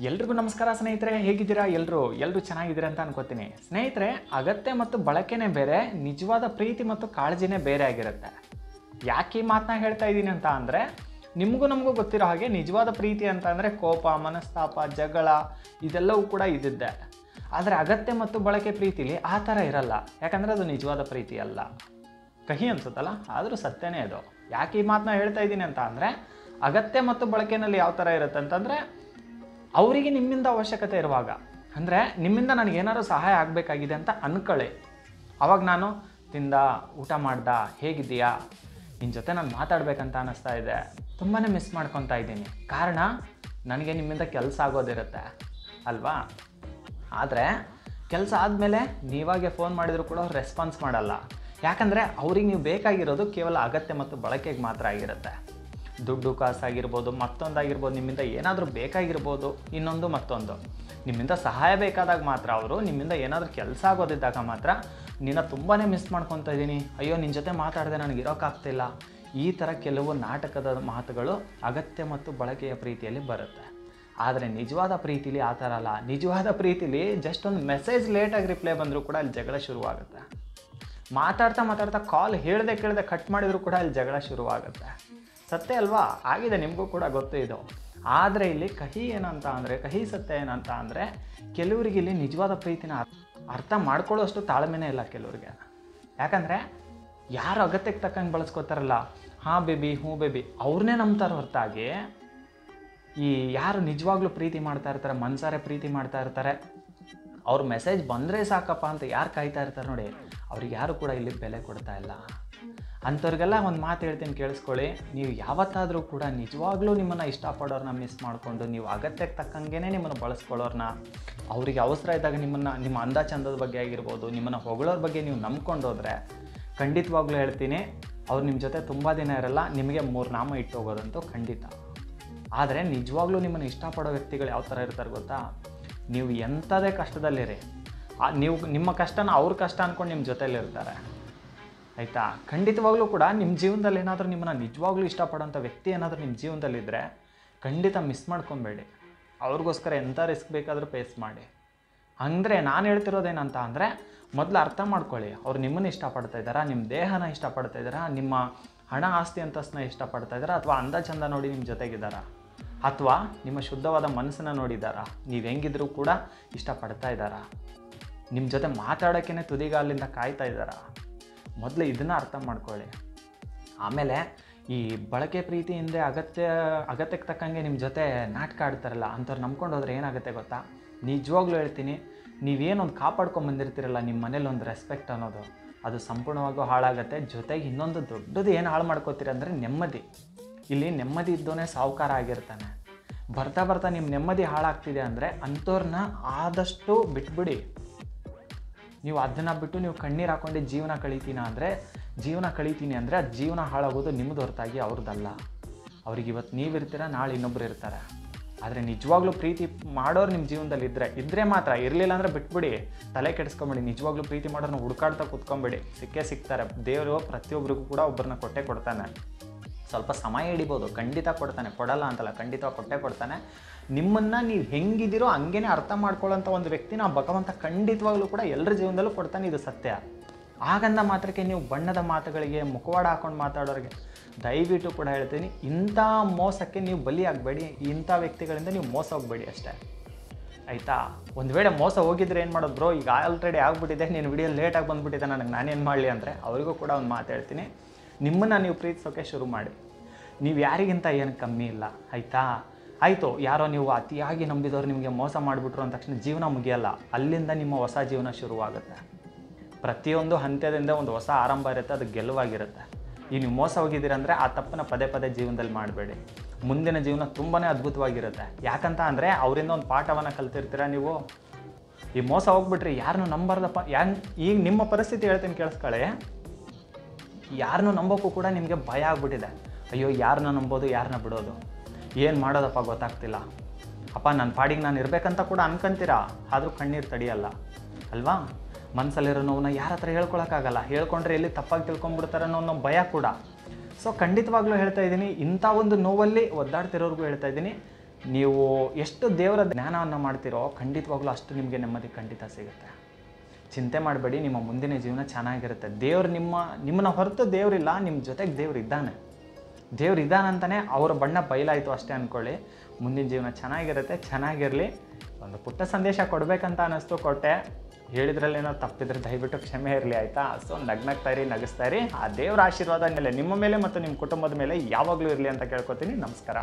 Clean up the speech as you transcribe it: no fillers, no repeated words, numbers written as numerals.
ಎಲ್ರಿಗೂ ನಮಸ್ಕಾರ ಸ್ನೇಹಿತರೆ, ಹೇಗಿದ್ದೀರಾ? ಎಲ್ಲರೂ ಚೆನ್ನಾಗಿದ್ದೀರಾ ಅಂತ ಅನ್ಕೋತೀನಿ. ಸ್ನೇಹಿತರೆ, ಅಗತ್ಯ ಮತ್ತು ಬಳಕೆನೇ ಬೇರೆ, ನಿಜವಾದ ಪ್ರೀತಿ ಮತ್ತು ಕಾಳಜಿನೇ ಬೇರೆ ಆಗಿರುತ್ತೆ. ಯಾಕೆ ಈ ಮಾತನ್ನ ಹೇಳ್ತಾ ಇದ್ದೀನಿ ಅಂತ ಅಂದರೆ, ನಿಮಗೂ ನಮಗೂ ಗೊತ್ತಿರೋ ಹಾಗೆ ನಿಜವಾದ ಪ್ರೀತಿ ಅಂತ ಅಂದರೆ ಕೋಪ, ಮನಸ್ತಾಪ, ಜಗಳ ಇದೆಲ್ಲವೂ ಕೂಡ ಇದ್ದಿದ್ದೆ. ಆದರೆ ಅಗತ್ಯ ಮತ್ತು ಬಳಕೆ ಪ್ರೀತಿಲಿ ಆ ಥರ ಇರಲ್ಲ. ಯಾಕಂದರೆ ಅದು ನಿಜವಾದ ಪ್ರೀತಿ ಅಲ್ಲ. ಕಹಿ ಅನ್ಸುತ್ತಲ್ಲ, ಆದರೂ ಸತ್ಯನೇ ಅದು. ಯಾಕೆ ಈ ಮಾತನ್ನ ಹೇಳ್ತಾ ಇದ್ದೀನಿ ಅಂತ ಅಂದರೆ, ಅಗತ್ಯ ಮತ್ತು ಬಳಕೆನಲ್ಲಿ ಯಾವ ಥರ ಇರುತ್ತೆ ಅಂತಂದರೆ, ಅವರಿಗೆ ನಿಮ್ಮಿಂದ ಅವಶ್ಯಕತೆ ಇರುವಾಗ, ಅಂದರೆ ನಿಮ್ಮಿಂದ ನನಗೇನಾದ್ರು ಸಹಾಯ ಆಗಬೇಕಾಗಿದೆ ಅಂತ ಅನ್ಕೊಳ್ಳಿ. ಅವಾಗ ನಾನು ತಿಂದ, ಊಟ ಮಾಡ್ದ, ಹೇಗಿದ್ದೀಯಾ, ನಿನ್ನ ಜೊತೆ ನಾನು ಮಾತಾಡಬೇಕಂತ ಅನ್ನಿಸ್ತಾ ಇದೆ, ತುಂಬಾ ಮಿಸ್ ಮಾಡ್ಕೊತಾ ಇದ್ದೀನಿ. ಕಾರಣ ನನಗೆ ನಿಮ್ಮಿಂದ ಕೆಲಸ ಆಗೋದಿರುತ್ತೆ ಅಲ್ವಾ? ಆದರೆ ಕೆಲಸ ಆದಮೇಲೆ ನೀವಾಗೆ ಫೋನ್ ಮಾಡಿದರೂ ಕೂಡ ಅವ್ರು ರೆಸ್ಪಾನ್ಸ್ ಮಾಡಲ್ಲ. ಯಾಕಂದರೆ ಅವ್ರಿಗೆ ನೀವು ಬೇಕಾಗಿರೋದು ಕೇವಲ ಅಗತ್ಯ ಮತ್ತು ಬಳಕೆಗೆ ಮಾತ್ರ ಆಗಿರುತ್ತೆ. ದುಡ್ಡು ಕಾಸಾಗಿರ್ಬೋದು, ಮತ್ತೊಂದಾಗಿರ್ಬೋದು, ನಿಮ್ಮಿಂದ ಏನಾದರೂ ಬೇಕಾಗಿರ್ಬೋದು, ಇನ್ನೊಂದು ಮತ್ತೊಂದು. ನಿಮ್ಮಿಂದ ಸಹಾಯ ಬೇಕಾದಾಗ ಮಾತ್ರ ಅವರು, ನಿಮ್ಮಿಂದ ಏನಾದರೂ ಕೆಲಸ ಆಗೋದಿದ್ದಾಗ ಮಾತ್ರ ನಿನ್ನ ತುಂಬಾ ಮಿಸ್ ಮಾಡ್ಕೊತಾ ಇದ್ದೀನಿ, ಅಯ್ಯೋ ನಿನ್ನ ಜೊತೆ ಮಾತಾಡಿದೆ ನನಗಿರೋಕ್ಕಾಗ್ತಿಲ್ಲ, ಈ ಥರ ಕೆಲವು ನಾಟಕದ ಮಾತುಗಳು ಅಗತ್ಯ ಮತ್ತು ಬಳಕೆಯ ಪ್ರೀತಿಯಲ್ಲಿ ಬರುತ್ತೆ. ಆದರೆ ನಿಜವಾದ ಪ್ರೀತಿಲಿ ಆ ಥರ ಅಲ್ಲ. ನಿಜವಾದ ಪ್ರೀತಿಲಿ ಜಸ್ಟ್ ಒಂದು ಮೆಸೇಜ್ ಲೇಟಾಗಿ ರಿಪ್ಲೈ ಬಂದರೂ ಕೂಡ ಅಲ್ಲಿ ಜಗಳ ಶುರುವಾಗುತ್ತೆ. ಮಾತಾಡ್ತಾ ಕಾಲ್ ಹೇಳ್ದೆ ಕೇಳದೆ ಕಟ್ ಮಾಡಿದರೂ ಕೂಡ ಅಲ್ಲಿ ಜಗಳ ಶುರುವಾಗುತ್ತೆ. ಸತ್ಯ ಅಲ್ವಾ? ಆಗಿದೆ, ನಿಮಗೂ ಕೂಡ ಗೊತ್ತು ಇದು. ಆದರೆ ಇಲ್ಲಿ ಕಹಿ ಸತ್ಯ ಏನಂತ ಅಂದರೆ, ಕೆಲವರಿಗೆ ಇಲ್ಲಿ ನಿಜವಾದ ಪ್ರೀತಿನ ಅರ್ಥ ಮಾಡ್ಕೊಳ್ಳೋಷ್ಟು ತಾಳ್ಮೆನೇ ಇಲ್ಲ ಕೆಲವ್ರಿಗೆ. ಯಾಕಂದರೆ ಯಾರು ಅಗತ್ಯಕ್ಕೆ ತಕ್ಕಂಗೆ ಬಳಸ್ಕೋತಾರಲ್ಲ, ಹಾಂ ಬೇಬಿ, ಹ್ಞೂ ಬೇಬಿ, ಅವ್ರನ್ನೇ ನಂಬ್ತಾರೋ ಹೊರತಾಗಿ ಈ ಯಾರು ನಿಜವಾಗ್ಲೂ ಪ್ರೀತಿ ಮಾಡ್ತಾ ಇರ್ತಾರೆ, ಮನಸಾರೆ ಪ್ರೀತಿ ಮಾಡ್ತಾ ಇರ್ತಾರೆ, ಅವ್ರ ಮೆಸೇಜ್ ಬಂದರೆ ಸಾಕಪ್ಪ ಅಂತ ಯಾರು ಕಾಯ್ತಾ ಇರ್ತಾರೆ ನೋಡಿ, ಅವ್ರಿಗೆ ಯಾರು ಕೂಡ ಇಲ್ಲಿ ಬೆಲೆ ಕೊಡ್ತಾ ಇಲ್ಲ. ಅಂಥವ್ರಿಗೆಲ್ಲ ಒಂದು ಮಾತು ಹೇಳ್ತೀನಿ, ಕೇಳಿಸ್ಕೊಳ್ಳಿ. ನೀವು ಯಾವತ್ತಾದರೂ ಕೂಡ ನಿಜವಾಗ್ಲೂ ನಿಮ್ಮನ್ನು ಇಷ್ಟಪಡೋರನ್ನ ಮಿಸ್ ಮಾಡಿಕೊಂಡು, ನೀವು ಅಗತ್ಯಕ್ಕೆ ತಕ್ಕಂಗೆ ನಿಮ್ಮನ್ನು ಬಳಸ್ಕೊಳ್ಳೋರನ್ನ, ಅವರಿಗೆ ಅವಸರ ಇದ್ದಾಗ ನಿಮ್ಮ ಅಂದ ಚಂದದ ಬಗ್ಗೆ ಆಗಿರ್ಬೋದು, ನಿಮ್ಮನ್ನು ಹೊಗಳೋರ ಬಗ್ಗೆ ನೀವು ನಂಬ್ಕೊಂಡೋದ್ರೆ, ಖಂಡಿತವಾಗ್ಲೂ ಹೇಳ್ತೀನಿ, ಅವ್ರು ನಿಮ್ಮ ಜೊತೆ ತುಂಬ ದಿನ ಇರಲ್ಲ, ನಿಮಗೆ 3 ನಾಮ ಇಟ್ಟು ಹೋಗೋದಂತೂ ಖಂಡಿತ. ಆದರೆ ನಿಜವಾಗ್ಲೂ ನಿಮ್ಮನ್ನು ಇಷ್ಟಪಡೋ ವ್ಯಕ್ತಿಗಳು ಯಾವ ಥರ ಇರ್ತಾರೆ ಗೊತ್ತಾ? ನೀವು ಎಂಥದೇ ಕಷ್ಟದಲ್ಲಿರಿ, ನೀವು ನಿಮ್ಮ ಕಷ್ಟನ ಅವ್ರ ಕಷ್ಟ ಅಂದ್ಕೊಂಡು ನಿಮ್ಮ ಜೊತೆಯಲ್ಲಿರ್ತಾರೆ, ಆಯಿತಾ? ಖಂಡಿತವಾಗ್ಲೂ ಕೂಡ ನಿಮ್ಮ ಜೀವನದಲ್ಲಿ ಏನಾದರೂ ನಿಮ್ಮನ್ನು ನಿಜವಾಗ್ಲೂ ಇಷ್ಟಪಡೋಂಥ ವ್ಯಕ್ತಿ ಏನಾದರೂ ನಿಮ್ಮ ಜೀವನದಲ್ಲಿದ್ದರೆ ಖಂಡಿತ ಮಿಸ್ ಮಾಡ್ಕೊಬೇಡಿ. ಅವ್ರಿಗೋಸ್ಕರ ಎಂಥ ರಿಸ್ಕ್ ಬೇಕಾದರೂ ಫೇಸ್ ಮಾಡಿ. ಅಂದರೆ ನಾನು ಹೇಳ್ತಿರೋದೇನಂತ ಅಂದರೆ, ಮೊದಲು ಅರ್ಥ ಮಾಡ್ಕೊಳ್ಳಿ, ಅವ್ರು ನಿಮ್ಮನ್ನು ಇಷ್ಟಪಡ್ತಾ ಇದ್ದಾರಾ, ನಿಮ್ಮ ದೇಹನ ಇಷ್ಟಪಡ್ತಾ ಇದ್ದಾರಾ, ನಿಮ್ಮ ಹಣ ಆಸ್ತಿ ಅಂತಸ್ತನ್ನ ಇಷ್ಟಪಡ್ತಾ ಇದ್ದಾರಾ, ಅಥವಾ ಅಂದ ಚಂದ ನೋಡಿ ನಿಮ್ಮ ಜೊತೆಗಿದ್ದಾರಾ, ಅಥವಾ ನಿಮ್ಮ ಶುದ್ಧವಾದ ಮನಸ್ಸನ್ನು ನೋಡಿದ್ದಾರಾ, ನೀವು ಹೆಂಗಿದ್ರೂ ಕೂಡ ಇಷ್ಟಪಡ್ತಾ ಇದ್ದಾರಾ, ನಿಮ್ಮ ಜೊತೆ ಮಾತಾಡೋಕ್ಕೇ ತುದಿಗಾಲಿಂದ ಕಾಯ್ತಾ ಇದ್ದಾರಾ? ಮೊದಲು ಇದನ್ನು ಅರ್ಥ ಮಾಡ್ಕೊಳ್ಳಿ. ಆಮೇಲೆ ಈ ಬಳಕೆ ಪ್ರೀತಿ ಹಿಂದೆ ಅಗತ್ಯಕ್ಕೆ ತಕ್ಕಂಗೆ ನಿಮ್ಮ ಜೊತೆ ನಾಟಕ ಆಡ್ತಾರಲ್ಲ, ಅಂಥವ್ರು ನಂಬ್ಕೊಂಡು ಹೋದ್ರೆ ಏನಾಗುತ್ತೆ ಗೊತ್ತಾ? ನಿಜವಾಗ್ಲೂ ಹೇಳ್ತೀನಿ, ನೀವೇನೊಂದು ಕಾಪಾಡ್ಕೊಂಬಂದಿರ್ತೀರಲ್ಲ ನಿಮ್ಮ ಮನೇಲಿ ಒಂದು ರೆಸ್ಪೆಕ್ಟ್ ಅನ್ನೋದು, ಅದು ಸಂಪೂರ್ಣವಾಗೂ ಹಾಳಾಗುತ್ತೆ. ಜೊತೆಗೆ ಇನ್ನೊಂದು ದೊಡ್ಡದು ಏನು ಹಾಳು ಮಾಡ್ಕೋತೀರ ಅಂದರೆ ನೆಮ್ಮದಿ. ಇಲ್ಲಿ ನೆಮ್ಮದಿ ಇದ್ದೋನೇ ಸಾಹುಕಾರ ಆಗಿರ್ತಾನೆ. ಬರ್ತಾ ನಿಮ್ಮ ನೆಮ್ಮದಿ ಹಾಳಾಗ್ತಿದೆ ಅಂದರೆ ಅಂಥವ್ರನ್ನ ಆದಷ್ಟು ಬಿಟ್ಬಿಡಿ. ನೀವು ಅದನ್ನು ಬಿಟ್ಟು ನೀವು ಕಣ್ಣೀರು ಹಾಕ್ಕೊಂಡು ಜೀವನ ಕಳೀತೀನಿ ಅಂದರೆ ಅದು ಜೀವನ ಹಾಳಾಗೋದು ನಿಮ್ಮದು ಹೊರತಾಗಿ ಅವ್ರದ್ದಲ್ಲ. ಅವ್ರಿಗೆ ಇವತ್ತು ನೀವಿರ್ತೀರ, ನಾಳೆ ಇನ್ನೊಬ್ರು ಇರ್ತಾರೆ. ಆದರೆ ನಿಜವಾಗ್ಲೂ ಪ್ರೀತಿ ಮಾಡೋರು ನಿಮ್ಮ ಜೀವನದಲ್ಲಿ ಇದ್ದರೆ ಮಾತ್ರ, ಇರಲಿಲ್ಲ ಅಂದರೆ ಬಿಟ್ಬಿಡಿ, ತಲೆ ಕೆಡಿಸ್ಕೊಂಬೇಡಿ. ನಿಜವಾಗ್ಲೂ ಪ್ರೀತಿ ಮಾಡೋರನ್ನ ಹುಡುಕಾಡ್ತಾ ಕೂತ್ಕೊಂಬೇಡಿ, ಸಿಗ್ತಾರೆ. ದೇವರು ಪ್ರತಿಯೊಬ್ಬರಿಗೂ ಕೂಡ ಒಬ್ಬರನ್ನ ಕೊಡ್ತಾನೆ. ಸ್ವಲ್ಪ ಸಮಯ ಹಿಡಿಬೋದು, ಖಂಡಿತ ಕೊಡ್ತಾನೆ, ಕೊಡಲ್ಲ ಅಂತಲ್ಲ, ಖಂಡಿತ ಕೊಡ್ತಾನೆ. ನಿಮ್ಮನ್ನು ನೀವು ಹೆಂಗಿದ್ದೀರೋ ಹಂಗೇ ಅರ್ಥ ಮಾಡ್ಕೊಳ್ಳೋಂಥ ಒಂದು ವ್ಯಕ್ತಿನ ಭಗವಂತ ಖಂಡಿತವಾಗ್ಲೂ ಕೂಡ ಎಲ್ಲರ ಜೀವನದಲ್ಲೂ ಕೊಡ್ತಾನೆ, ಇದು ಸತ್ಯ. ಹಾಗಂದ ಮಾತ್ರಕ್ಕೆ ನೀವು ಬಣ್ಣದ ಮಾತುಗಳಿಗೆ ಮುಖವಾಡ ಹಾಕೊಂಡು ಮಾತಾಡೋರಿಗೆ ದಯವಿಟ್ಟು ಕೂಡ ಹೇಳ್ತೀನಿ, ಇಂಥ ಮೋಸಕ್ಕೆ ನೀವು ಬಲಿ ಆಗಬೇಡಿ. ಇಂಥ ವ್ಯಕ್ತಿಗಳಿಂದ ನೀವು ಮೋಸ ಹೋಗಬೇಡಿ ಅಷ್ಟೇ, ಆಯಿತಾ? ಒಂದು ವೇಳೆ ಮೋಸ ಹೋಗಿದ್ರೆ ಏನು ಮಾಡೋದು ಬ್ರೋ, ಈಗ ಆಲ್ರೆಡಿ ಆಗಿಬಿಟ್ಟಿದೆ, ನೀನು ವಿಡಿಯೋ ಲೇಟಾಗಿ ಬಂದುಬಿಟ್ಟಿದೆ, ನಾನೇನು ಮಾಡಲಿ ಅಂದರೆ ಅವರಿಗೂ ಕೂಡ ಒಂದು ಮಾತು ಹೇಳ್ತೀನಿ, ನಿಮ್ಮನ್ನು ನೀವು ಪ್ರೀತಿಸೋಕ್ಕೆ ಶುರು ಮಾಡಿ. ನೀವು ಯಾರಿಗಿಂತ ಏನು ಕಮ್ಮಿ ಇಲ್ಲ, ಆಯಿತು. ಯಾರೋ ನೀವು ಅತಿಯಾಗಿ ನಂಬಿದವರು ನಿಮಗೆ ಮೋಸ ಮಾಡಿಬಿಟ್ರು ಅಂದ ತಕ್ಷಣ ಜೀವನ ಮುಗಿಯಲ್ಲ. ಅಲ್ಲಿಂದ ನಿಮ್ಮ ಹೊಸ ಜೀವನ ಶುರುವಾಗುತ್ತೆ. ಪ್ರತಿಯೊಂದು ಹಂತದಿಂದ ಒಂದು ಹೊಸ ಆರಂಭ ಇರುತ್ತೆ, ಅದು ಗೆಲುವಾಗಿರುತ್ತೆ. ಈಗ ನೀವು ಮೋಸ ಹೋಗಿದ್ದೀರಂದರೆ ಆ ತಪ್ಪನ್ನು ಪದೇ ಜೀವನದಲ್ಲಿ ಮಾಡಬೇಡಿ. ಮುಂದಿನ ಜೀವನ ತುಂಬಾ ಅದ್ಭುತವಾಗಿರುತ್ತೆ. ಯಾಕಂತ ಅಂದರೆ ಅವರಿಂದ ಒಂದು ಪಾಠವನ್ನು ಕಲ್ತಿರ್ತೀರ ನೀವು. ಈ ಮೋಸ ಹೋಗ್ಬಿಟ್ರಿ ಯಾರನ್ನೂ ನಂಬಾರ್ದಪ್ಪ. ಈಗ ನಿಮ್ಮ ಪರಿಸ್ಥಿತಿ ಹೇಳ್ತೀನಿ, ಕೇಳಿಸ್ಕೊಳ್ಳಿ. ಯಾರನ್ನೂ ನಂಬೋಕ್ಕೂ ಕೂಡ ನಿಮಗೆ ಭಯ ಆಗ್ಬಿಟ್ಟಿದೆ. ಅಯ್ಯೋ, ಯಾರನ್ನ ನಂಬೋದು, ಯಾರನ್ನ ಬಿಡೋದು, ಏನು ಮಾಡೋದಪ್ಪ ಗೊತ್ತಾಗ್ತಿಲ್ಲ. ಅಪ್ಪ ನನ್ನ ಪಾಡಿಗೆ ನಾನು ಇರಬೇಕಂತ ಕೂಡ ಅನ್ಕೊಂತೀರಾ, ಆದರೂ ಕಣ್ಣೀರು ತಡೆಯಲ್ಲ ಅಲ್ವಾ? ಮನಸ್ಸಲ್ಲಿರೋ ನೋವನ್ನ ಯಾರ ಹತ್ರ ಹೇಳ್ಕೊಳಕ್ಕಾಗಲ್ಲ. ಹೇಳ್ಕೊಂಡ್ರೆ ಎಲ್ಲಿ ತಪ್ಪಾಗಿ ತಿಳ್ಕೊಂಡ್ಬಿಡ್ತಾರೆ ಅನ್ನೋ ಭಯ ಕೂಡ. ಸೊ ಖಂಡಿತವಾಗ್ಲೂ ಹೇಳ್ತಾ ಇದ್ದೀನಿ, ಇಂಥ ಒಂದು ನೋವಲ್ಲಿ ಒದ್ದಾಡ್ತಿರೋರ್ಗೂ ಹೇಳ್ತಾ ಇದ್ದೀನಿ, ನೀವು ಎಷ್ಟು ದೇವರ ಜ್ಞಾನವನ್ನು ಮಾಡ್ತೀರೋ ಖಂಡಿತವಾಗ್ಲೂ ಅಷ್ಟು ನಿಮಗೆ ನೆಮ್ಮದಿ ಖಂಡಿತ ಸಿಗುತ್ತೆ. ಚಿಂತೆ ಮಾಡಬೇಡಿ, ನಿಮ್ಮ ಮುಂದಿನ ಜೀವನ ಚೆನ್ನಾಗಿರುತ್ತೆ. ದೇವ್ರು ನಿಮ್ಮನ್ನ ಹೊರತು ದೇವರಿಲ್ಲ, ನಿಮ್ಮ ಜೊತೆಗೆ ದೇವ್ರು ಇದ್ದಾನೆ. ದೇವ್ರು ಇದ್ದಾನಂತಲೇ ಅವರ ಬಣ್ಣ ಬಯಲಾಯಿತು ಅಷ್ಟೇ ಅಂದ್ಕೊಳ್ಳಿ. ಮುಂದಿನ ಜೀವನ ಚೆನ್ನಾಗಿರುತ್ತೆ, ಚೆನ್ನಾಗಿರಲಿ. ಒಂದು ಪುಟ್ಟ ಸಂದೇಶ ಕೊಡಬೇಕಂತ ಅನ್ನಿಸ್ತು, ಕೊಟ್ಟೆ. ಹೇಳಿದ್ರಲ್ಲೇನೋ ತಪ್ಪಿದ್ರೆ ದಯವಿಟ್ಟು ಕ್ಷಮೆ ಇರಲಿ, ಆಯಿತಾ? ಸೊ ನಗ್ನಗ್ತಾ ಇರಿ, ನಗಿಸ್ತಾ ಇರಿ. ಆ ದೇವರ ಆಶೀರ್ವಾದ ಮೇಲೆ ನಿಮ್ಮ ಮೇಲೆ ಮತ್ತು ನಿಮ್ಮ ಕುಟುಂಬದ ಮೇಲೆ ಯಾವಾಗಲೂ ಇರಲಿ ಅಂತ ಕೇಳ್ಕೊತೀನಿ. ನಮಸ್ಕಾರ.